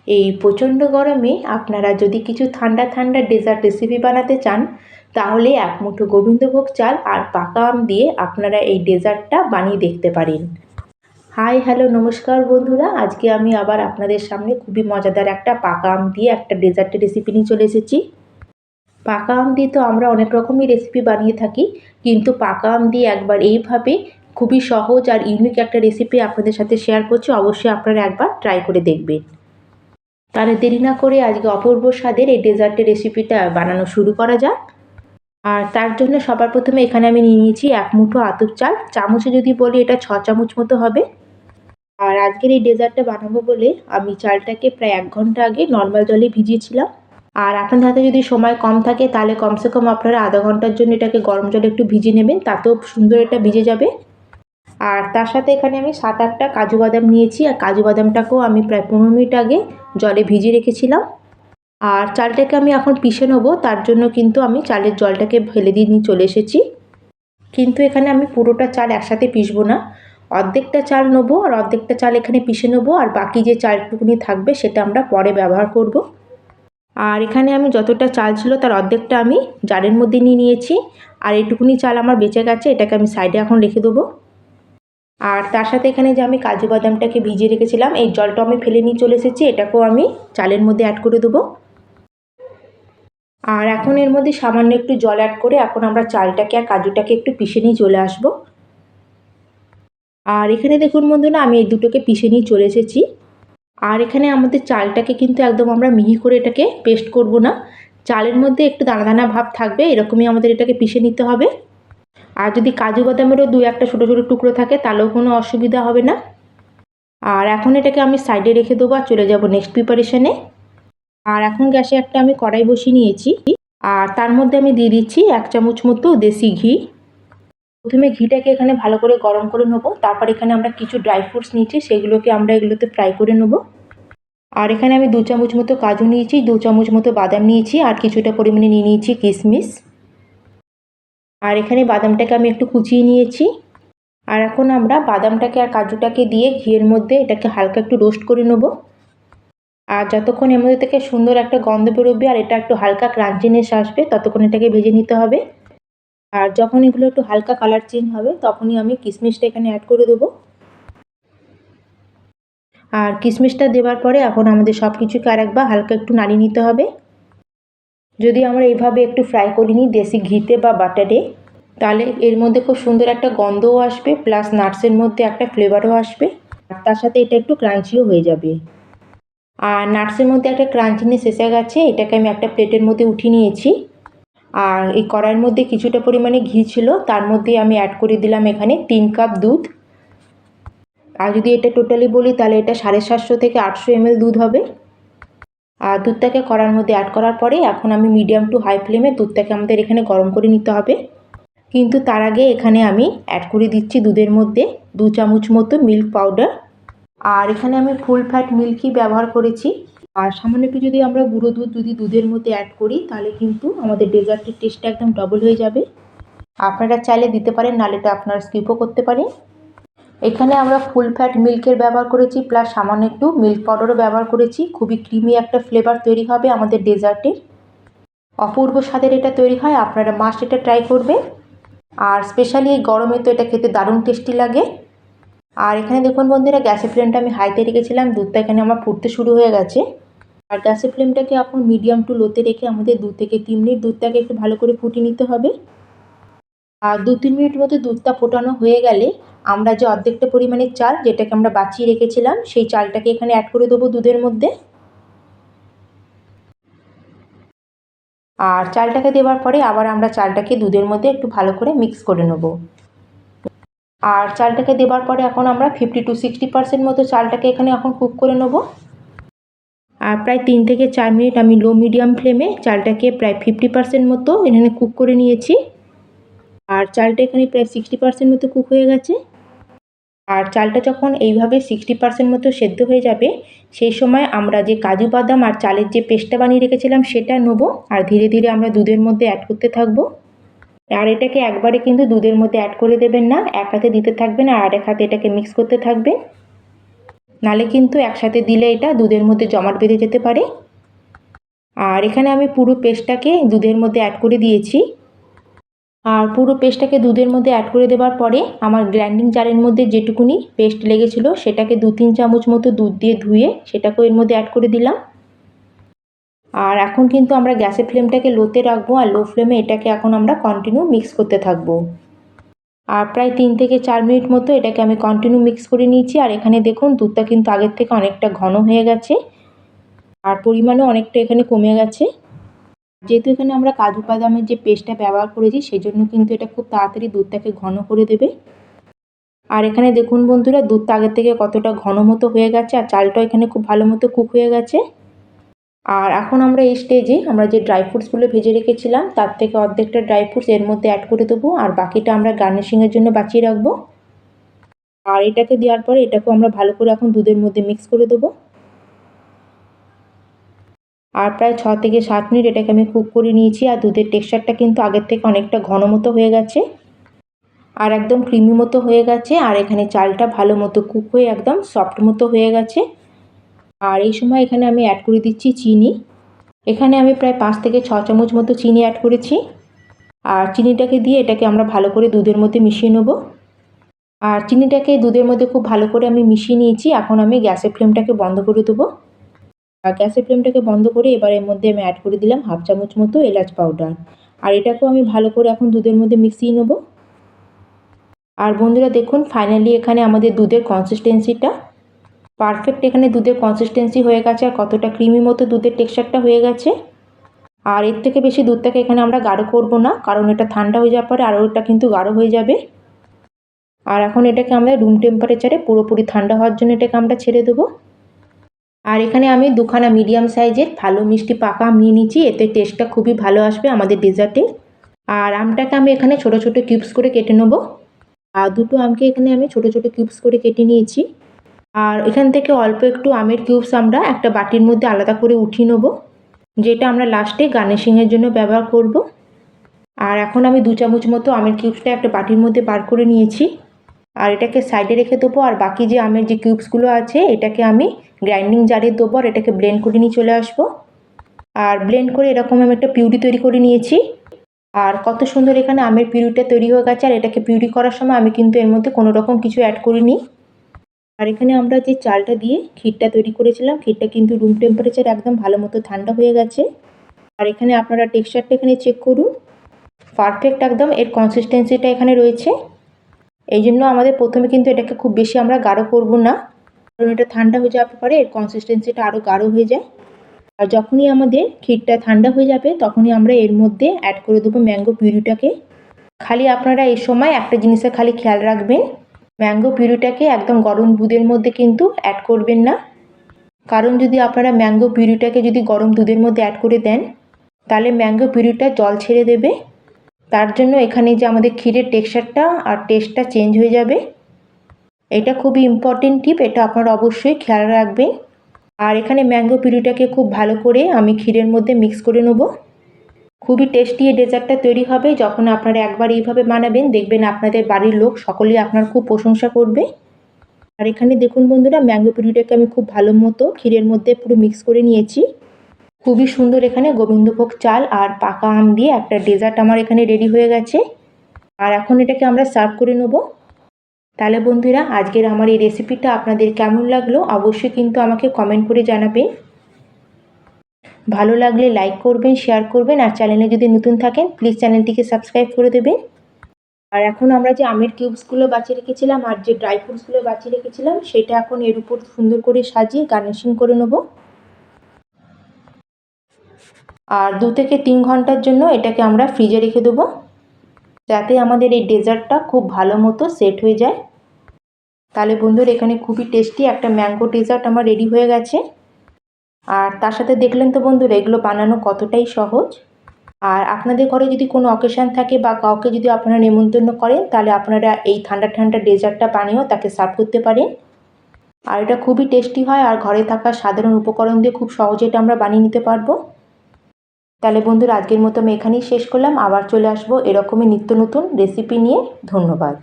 এই প্রচণ্ড গরমে আপনারা যদি কিছু ঠান্ডা ঠান্ডা ডেজার্ট রেসিপি বানাতে চান, তাহলে এক মুঠো গোবিন্দভোগ চাল আর পাকা আম দিয়ে আপনারা এই ডেজার্টটা বানিয়ে দেখতে পারেন। হাই হ্যালো নমস্কার বন্ধুরা, আজকে আমি আবার আপনাদের সামনে খুবই মজাদার একটা পাকা আম দিয়ে একটা ডেজার্টের রেসিপি নিয়ে চলে এসেছি। পাকা আম দিয়ে তো আমরা অনেক রকমই রেসিপি বানিয়ে থাকি, কিন্তু পাকা আম দিয়ে একবার এইভাবে খুবই সহজ আর ইউনিক একটা রেসিপি আপনাদের সাথে শেয়ার করছি। অবশ্যই আপনারা একবার ট্রাই করে দেখবেন। তাহলে দেরি না করে আজকে অপূর্ব স্বাদের এই ডেজার্টের রেসিপিটা বানানো শুরু করা যাক। আর তার জন্য সবার প্রথমে এখানে আমি নিয়ে নিয়েছি এক মুঠো আতপ চাল। চামচে যদি বলি এটা 6 চামচ মতো হবে। আর আজকের এই ডেজার্টটা বানাবো বলে আমি চালটাকে প্রায় 1 ঘন্টা আগে নর্মাল জলে ভিজিয়েছিলাম। আর আপনাদের হাতে যদি সময় কম থাকে তাহলে কমসে কম আপনারা আধা ঘন্টার জন্য এটাকে গরম জলে একটু ভিজিয়ে নেবেন, তাতেও সুন্দর এটা ভিজে যাবে। আর তার সাথে এখানে আমি 7-8টা কাজু বাদাম নিয়েছি, আর কাজু বাদামটাকেও আমি প্রায় 15 মিনিট আগে জলে ভিজিয়ে রেখেছিলাম। আর চালটাকে আমি এখন পিষে নেবো, তার জন্য কিন্তু আমি চালের জলটাকে ফেলে দিয়ে নিয়ে চলে এসেছি। কিন্তু এখানে আমি পুরোটা চাল একসাথে পিষবো না, অর্ধেকটা চাল নেবো আর অর্ধেকটা চাল এখানে পিষে নেবো, আর বাকি যে চালটুকুনি থাকবে সেটা আমরা পরে ব্যবহার করব। আর এখানে আমি যতটা চাল ছিল তার অর্ধেকটা আমি জারের মধ্যে নিয়ে নিয়েছি, আর এইটুকুনি চাল আমার বেঁচে গেছে, এটাকে আমি সাইডে এখন রেখে দেবো। আর তার সাথে এখানে যে আমি কাজু বাদামটাকে ভিজিয়ে রেখেছিলাম এই জলটা আমি ফেলে নিয়ে চলে এসেছি, এটাকেও আমি চালের মধ্যে অ্যাড করে দেবো। আর এখন এর মধ্যে সামান্য একটু জল অ্যাড করে এখন আমরা চালটাকে আর কাজুটাকে একটু পিষে নিয়ে চলে আসবো। আর এখানে দেখুন বন্ধুরা, আমি এই দুটোকে পিষে নিয়ে চলে এসেছি। আর এখানে আমাদের চালটাকে কিন্তু একদম আমরা মিহি করে এটাকে পেস্ট করব না, চালের মধ্যে একটু দানা দানা ভাব থাকবে, এরকমই আমাদের এটাকে পিষে নিতে হবে। আর যদি কাজু বাদামেরও 2-1টা ছোটো ছোটো টুকরো থাকে তাহলেও কোনো অসুবিধা হবে না। আর এখন এটাকে আমি সাইডে রেখে দেবো আর চলে যাব নেক্সট প্রিপারেশনে। আর এখন গ্যাসে একটা আমি কড়াই বসিয়ে নিয়েছি, আর তার মধ্যে আমি দিয়ে দিচ্ছি 1 চামচ মতো দেশি ঘি। প্রথমে ঘিটাকে এখানে ভালো করে গরম করে নেবো, তারপর এখানে আমরা কিছু ড্রাই ফ্রুটস নিয়েছি, সেগুলোকে আমরা এগুলোতে ফ্রাই করে নেবো। আর এখানে আমি 2 চামচ মতো কাজু নিয়েছি, 2 চামচ মতো বাদাম নিয়েছি, আর কিছুটা পরিমাণে নিয়ে নিয়েছি কিশমিশ। আর এখানে বাদামটাকে আমি একটু কুচিয়ে নিয়েছি। আর এখন আমরা বাদামটাকে আর কাজুটাকে দিয়ে ঘিয়ের মধ্যে এটাকে হালকা একটু রোস্ট করে নেবো। আর যতক্ষণ এর মধ্যে থেকে সুন্দর একটা গন্ধ বেরোবে আর এটা একটু হালকা ক্রাঞ্চিনেস আসবে ততক্ষণ এটাকে ভেজে নিতে হবে। আর যখন এগুলো একটু হালকা কালার চেঞ্জ হবে তখনই আমি কিশমিশটা এখানে অ্যাড করে দেবো। আর কিশমিশটা দেওয়ার পরে এখন আমাদের সব কিছুকে আরেকবার হালকা একটু নাড়িয়ে নিতে হবে। যদি আমরা এইভাবে একটু ফ্রাই করে নিই দেশি ঘিতে বা বাটারে, তাহলে এর মধ্যে খুব সুন্দর একটা গন্ধও আসবে, প্লাস নাটসের মধ্যে একটা ফ্লেভারও আসবে, আর তার সাথে এটা একটু ক্রাঞ্চিও হয়ে যাবে। আর নাটসের মধ্যে একটা ক্রাঞ্চিনেস এসে গেছে, এটাকে আমি একটা প্লেটের মধ্যে উঠিয়ে নিয়েছি। আর এই কড়াইয়ের মধ্যে কিছুটা পরিমাণে ঘি ছিল, তার মধ্যে আমি অ্যাড করে দিলাম এখানে 3 কাপ দুধ। আর যদি এটা টোটালি বলি তাহলে এটা 750 থেকে 800 ml দুধ হবে। আর দুধটাকে কড়াইয়ের মধ্যে অ্যাড করার পরে এখন আমি মিডিয়াম টু হাই ফ্লেমে দুধটাকে আমাদের এখানে গরম করে নিতে হবে। কিন্তু তার আগে এখানে আমি অ্যাড করে দিচ্ছি দুধের মধ্যে 2 চামচ মতো মিল্ক পাউডার। আর এখানে আমি ফুল ফ্যাট মিল্কই ব্যবহার করেছি। আর সামান্য একটু যদি আমরা গুঁড়ো দুধ যদি দুধের মধ্যে অ্যাড করি তাহলে কিন্তু আমাদের ডেজার্টের টেস্টটা একদম ডবল হয়ে যাবে। আপনারা চাইলে দিতে পারেন, নাহলে এটা আপনারা স্কিপও করতে পারেন। এখানে আমরা ফুল ফ্যাট মিল্কের ব্যবহার করেছি, প্লাস সামান্য একটু মিল্ক পাউডারও ব্যবহার করেছি। খুবই ক্রিমি একটা ফ্লেভার তৈরি হবে আমাদের ডেজার্টের, অপূর্ব স্বাদের এটা তৈরি হয়। আপনারা মাস্ট এটা ট্রাই করবেন। আর স্পেশালি এই গরমে তো এটা খেতে দারুণ টেস্টি লাগে। আর এখানে দেখুন বন্ধুরা, গ্যাসের ফ্লেমটা আমি হাইতে রেখেছিলাম, দুধটা এখানে আমার ফুটতে শুরু হয়ে গেছে। আর গ্যাসের ফ্লেমটাকে এখন মিডিয়াম টু লোতে রেখে আমাদের 2 থেকে 3 মিনিট দুধটাকে একটু ভালো করে ফুটিয়ে নিতে হবে। আর 2-3 মিনিট মতো দুধটা ফোটানো হয়ে গেলে আমরা যে অর্ধেকটা পরিমাণের চাল যেটাকে আমরা বাঁচিয়ে রেখেছিলাম সেই চালটাকে এখানে অ্যাড করে দেবো দুধের মধ্যে। আর চালটাকে দেওয়ার পরে আবার আমরা চালটাকে দুধের মধ্যে একটু ভালো করে মিক্স করে নেব। আর চালটাকে দেওয়ার পরে এখন আমরা 50 to 60% মতো চালটাকে এখানে এখন কুক করে নেব। আর প্রায় 3 থেকে 4 মিনিট আমি লো মিডিয়াম ফ্লেমে চালটাকে প্রায় 50% মতো এখানে কুক করে নিয়েছি। আর চালটা এখানে প্রায় 60% মতো কুক হয়ে গেছে। আর চালটা যখন এইভাবে 60% মতো সেদ্ধ হয়ে যাবে সেই সময় আমরা যে কাজু বাদাম আর চালের যে পেস্টটা বানিয়ে রেখেছিলাম সেটা নেব, আর ধীরে ধীরে আমরা দুধের মধ্যে অ্যাড করতে থাকবো। আর এটাকে একবারে কিন্তু দুধের মধ্যে অ্যাড করে দেবেন না, এক হাতে দিতে থাকবেন আর আরেক হাতে এটাকে মিক্স করতে থাকবেন। নালে কিন্তু একসাথে দিলে এটা দুধের মধ্যে জমাট বেঁধে যেতে পারে। আর এখানে আমি পুরো পেস্টটাকে দুধের মধ্যে অ্যাড করে দিয়েছি। আর পুরো পেস্টটাকে দুধের মধ্যে অ্যাড করে দেওয়ার পরে আমার গ্রাইন্ডিং জারের মধ্যে যেটুকুনি পেস্ট লেগেছিলো সেটাকে 2-3 চামচ মতো দুধ দিয়ে ধুয়ে সেটাকেও এর মধ্যে অ্যাড করে দিলাম। আর এখন কিন্তু আমরা গ্যাসের ফ্লেমটাকে লোতে রাখবো, আর লো ফ্লেমে এটাকে এখন আমরা কন্টিনিউ মিক্স করতে থাকবো। আর প্রায় 3 থেকে 4 মিনিট মতো এটাকে আমি কন্টিনিউ মিক্স করে নিয়েছি। আর এখানে দেখুন দুধটা কিন্তু আগের থেকে অনেকটা ঘন হয়ে গেছে আর পরিমাণও অনেকটা এখানে কমে গেছে। যেহেতু এখানে আমরা কাজু বাদামের যে পেস্টটা ব্যবহার করেছি সেজন্য কিন্তু এটা খুব তাড়াতাড়ি দুধটাকে ঘন করে দেবে। আর এখানে দেখুন বন্ধুরা দুধটা আগের থেকে কতটা ঘন মতো হয়ে গেছে আর চালটাও এখানে খুব ভালো মতো কুক হয়ে গেছে। আর এখন আমরা এই স্টেজে আমরা যে ড্রাই ফ্রুটসগুলো ভেজে রেখেছিলাম তার থেকে অর্ধেকটা ড্রাই ফ্রুটস এর মধ্যে অ্যাড করে দেবো, আর বাকিটা আমরা গার্নিশিংয়ের জন্য বাঁচিয়ে রাখবো। আর এটাকে দেওয়ার পরে এটাকেও আমরা ভালো করে এখন দুধের মধ্যে মিক্স করে দেবো। আর প্রায় 6 থেকে 7 মিনিট এটাকে আমি কুক করে নিয়েছি। আর দুধের টেক্সচারটা কিন্তু আগের থেকে অনেকটা ঘন মতো হয়ে গেছে আর একদম ক্রিমি মতো হয়ে গেছে। আর এখানে চালটা ভালো মতো কুক হয়ে একদম সফট মতো হয়ে গেছে। আর এই সময় এখানে আমি অ্যাড করে দিচ্ছি চিনি। এখানে আমি প্রায় 5 থেকে 6 চামচ মতো চিনি অ্যাড করেছি। আর চিনিটাকে দিয়ে এটাকে আমরা ভালো করে দুধের মধ্যে মিশিয়ে নেব। আর চিনিটাকে দুধের মধ্যে খুব ভালো করে আমি মিশিয়ে নিয়েছি। এখন আমি গ্যাসের ফ্লেমটাকে বন্ধ করে দেবো। আর গ্যাসের ফ্লেমটাকে বন্ধ করে এবার এর মধ্যে আমি অ্যাড করে দিলাম 1/2 চামচ মতো এলাচ পাউডার। আর এটাকেও আমি ভালো করে এখন দুধের মধ্যে মিশিয়ে নেব। আর বন্ধুরা দেখুন ফাইনালি এখানে আমাদের দুধের কনসিস্টেন্সিটা পারফেক্ট, এখানে দুধের কনসিস্টেন্সি হয়ে গেছে আর কতটা ক্রিমি মতো দুধের টেক্সচারটা হয়ে গেছে। আর এর থেকে বেশি দুধটাকে এখানে আমরা গাঢ় করব না, কারণ এটা ঠান্ডা হয়ে যাওয়ার পরে আরও এটা কিন্তু গাঢ় হয়ে যাবে। আর এখন এটাকে আমরা রুম টেম্পারেচারে পুরোপুরি ঠান্ডা হওয়ার জন্য এটাকে আমরা ছেড়ে দেবো। আর এখানে আমি 2খানা মিডিয়াম সাইজের ভালো মিষ্টি পাকা আম নিয়ে নিচ্ছি, এতে টেস্টটা খুবই ভালো আসবে আমাদের ডেজার্টে। আর আমটাকে আমি এখানে ছোট ছোট কিউবস করে কেটে নেব। আর দুটো আমকে এখানে আমি ছোট ছোট কিউবস করে কেটে নিয়েছি। আর এখান থেকে অল্প একটু আমের কিউবস আমরা একটা বাটির মধ্যে আলাদা করে উঠিয়ে নেব, যেটা আমরা লাস্টে গার্নিশিংয়ের জন্য ব্যবহার করব। আর এখন আমি 2 চামচ মতো আমের কিউবসটা একটা বাটির মধ্যে বার করে নিয়েছি। আর এটাকে সাইডে রেখে দেবো। আর বাকি যে আমের যে কিউবসগুলো আছে এটাকে আমি গ্রাইন্ডিং জারে দেবো আর এটাকে ব্লেন্ড করে নিয়ে চলে আসবো। আর ব্লেন্ড করে এরকম আমি একটা পিউরি তৈরি করে নিয়েছি। আর কত সুন্দর এখানে আমের পিউরিটা তৈরি হয়ে গেছে। আর এটাকে পিউরি করার সময় আমি কিন্তু এর মধ্যে কোনো রকম কিছু অ্যাড করিনি। আর এখানে আমরা যে চালটা দিয়ে ক্ষীরটা তৈরি করেছিলাম ক্ষীরটা কিন্তু রুম টেম্পারেচার একদম ভালো মতো ঠান্ডা হয়ে গেছে। আর এখানে আপনারা টেক্সচারটা এখানে চেক করুন, পারফেক্ট একদম এর কনসিস্টেন্সিটা এখানে রয়েছে। এই জন্য আমাদের প্রথমে কিন্তু এটাকে খুব বেশি আমরা গাঢ় করব না, কারণ এটা ঠান্ডা হয়ে যাওয়ার পরে এর কনসিস্টেন্সিটা আরও গাঢ় হয়ে যায়। আর যখনই আমাদের ক্ষীরটা ঠান্ডা হয়ে যাবে তখনই আমরা এর মধ্যে অ্যাড করে দেবো ম্যাঙ্গো পিউরিটাকে। খালি আপনারা এই সময় একটা জিনিসের খালি খেয়াল রাখবেন, ম্যাঙ্গো পিউরিটাকে একদম গরম দুধের মধ্যে কিন্তু অ্যাড করবেন না, কারণ যদি আপনারা ম্যাঙ্গো পিউরিটাকে যদি গরম দুধের মধ্যে অ্যাড করে দেন তাহলে ম্যাঙ্গো পিউরিটা জল ছেড়ে দেবে। তার জন্য এখানে যে আমাদের ক্ষীরের টেক্সচারটা আর টেস্টটা চেঞ্জ হয়ে যাবে। এটা খুবই ইম্পর্টেন্ট টিপ, এটা আপনারা অবশ্যই খেয়াল রাখবেন। আর এখানে ম্যাঙ্গো পিউরিটাকে খুব ভালো করে আমি ক্ষীরের মধ্যে মিক্স করে নেব। খুবই টেস্টি এই ডেজার্টটা তৈরি হবে। যখন আপনারা একবার এইভাবে বানাবেন দেখবেন আপনাদের বাড়ির লোক সকলেই আপনার খুব প্রশংসা করবে। আর এখানে দেখুন বন্ধুরা ম্যাঙ্গো পিউরিটাকে আমি খুব ভালো মতো ক্ষীরের মধ্যে পুরো মিক্স করে নিয়েছি। খুবই সুন্দর এখানে গোবিন্দভোগ চাল আর পাকা আম দিয়ে একটা ডেজার্ট আমার এখানে রেডি হয়ে গেছে। আর এখন এটাকে আমরা সার্ভ করে নেব। তাহলে বন্ধুরা আজকের আমার এই রেসিপিটা আপনাদের কেমন লাগলো অবশ্যই কিন্তু আমাকে কমেন্ট করে জানাবেন। ভালো লাগলে লাইক করবেন, শেয়ার করবেন, আর চ্যানেলে যদি নতুন থাকেন প্লিজ চ্যানেলটিকে সাবস্ক্রাইব করে দেবেন। আর এখন আমরা যে আমের কিউবসগুলো বাঁচিয়ে রেখেছিলাম আর যে ড্রাই ফ্রুটসগুলো বাঁচিয়ে রেখেছিলাম সেটা এখন এর উপর সুন্দর করে সাজিয়ে গার্নিশিং করে নেব। আর 2 থেকে 3 ঘন্টার জন্য এটাকে আমরা ফ্রিজে রেখে দেবো, যাতে আমাদের এই ডেজার্টটা খুব ভালো মতো সেট হয়ে যায়। তাহলে বন্ধুরা এখানে খুবই টেস্টি একটা ম্যাঙ্গো ডেজার্ট আমার রেডি হয়ে গেছে। আর তার সাথে দেখলেন তো বন্ধুরা এগুলো বানানো কতটাই সহজ। আর আপনাদের ঘরে যদি কোনো অকেশান থাকে বা কাউকে যদি আপনারা নেমন্তন্ন করেন তাহলে আপনারা এই ঠান্ডা ঠান্ডা ডেজার্টটা বানিয়েও তাকে সার্ভ করতে পারেন। আর এটা খুবই টেস্টি হয় আর ঘরে থাকা সাধারণ উপকরণ দিয়ে খুব সহজে এটা আমরা বানিয়ে নিতে পারবো। তাহলে বন্ধুরা আজকের মতো আমি এখানেই শেষ করলাম, আবার চলে আসবো এরকমই নিত্য নতুন রেসিপি নিয়ে। ধন্যবাদ।